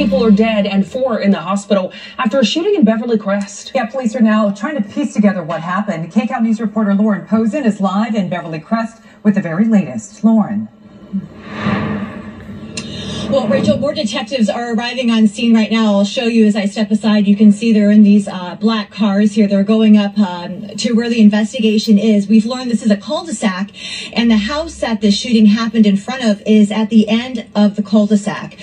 people are dead and 4 in the hospital after a shooting in Beverly Crest. Yeah, police are now trying to piece together what happened. KCAL News reporter Lauren Posen is live in Beverly Crest with the very latest. Lauren. Well, Rachel, more detectives are arriving on scene right now. I'll show you as I step aside. You can see they're in these black cars here. They're going up to where the investigation is. We've learned this is a cul-de-sac, and the house that the shooting happened in front of is at the end of the cul-de-sac.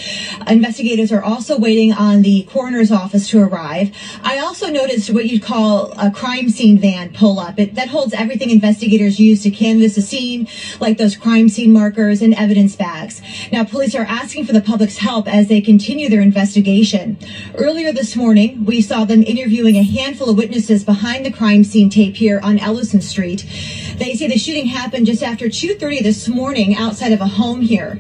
Investigators are also waiting on the coroner's office to arrive. I also noticed what you'd call a crime scene van pull up. That holds everything investigators use to canvass a scene, like those crime scene markers and evidence bags. Now, police are asking for the public's help as they continue their investigation. Earlier this morning, we saw them interviewing a handful of witnesses behind the crime scene tape here on Ellison Street. They say the shooting happened just after 2:30 this morning outside of a home here.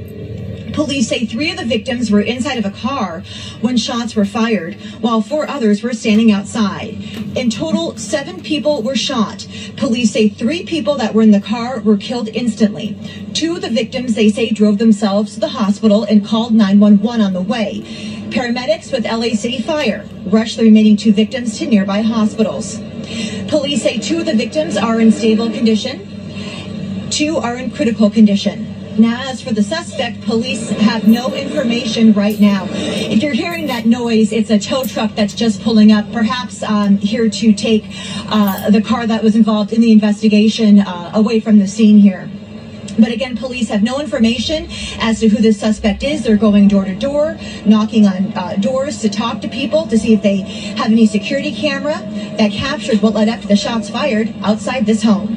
Police say 3 of the victims were inside of a car when shots were fired, while 4 others were standing outside. In total, 7 people were shot. Police say 3 people that were in the car were killed instantly. 2 of the victims, they say, drove themselves to the hospital and called 911 on the way. Paramedics with LA City Fire rushed the remaining 2 victims to nearby hospitals. Police say 2 of the victims are in stable condition. 2 are in critical condition. Now, as for the suspect, police have no information right now. If you're hearing that noise, it's a tow truck that's just pulling up, perhaps here to take the car that was involved in the investigation away from the scene here. But again, police have no information as to who this suspect is. They're going door to door, knocking on doors to talk to people to see if they have any security camera that captured what led up to the shots fired outside this home.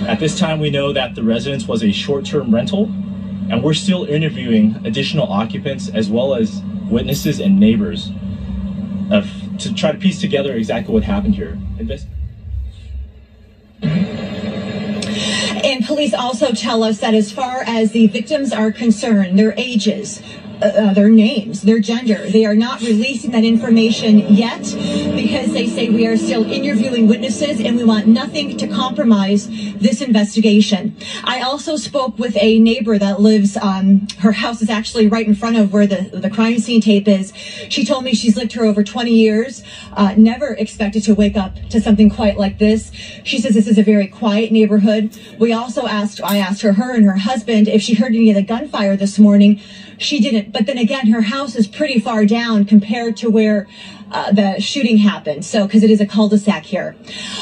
At this time, we know that the residence was a short-term rental, and we're still interviewing additional occupants as well as witnesses and neighbors to try to piece together exactly what happened here. And police also tell us that as far as the victims are concerned, their ages, their names, their gender, they are not releasing that information yet because they say we are still interviewing witnesses and we want nothing to compromise this investigation. I also spoke with a neighbor that lives, her house is actually right in front of where the crime scene tape is. She told me she's lived here over 20 years, never expected to wake up to something quite like this. She says this is a very quiet neighborhood. I asked her and her husband if she heard any of the gunfire this morning. She didn't. But then again, her house is pretty far down compared to where the shooting happened. So, because it is a cul-de-sac here.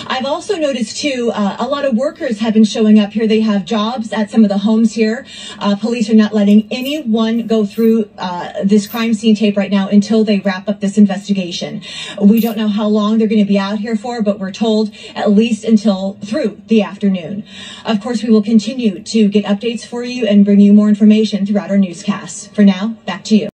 I've also noticed too, a lot of workers have been showing up here. They have jobs at some of the homes here. Police are not letting anyone go through this crime scene tape right now until they wrap up this investigation. We don't know how long they're going to be out here for, but we're told at least until through the afternoon. Of course, we will continue to get updates for you and bring you more information throughout our newscasts. For now, back to you.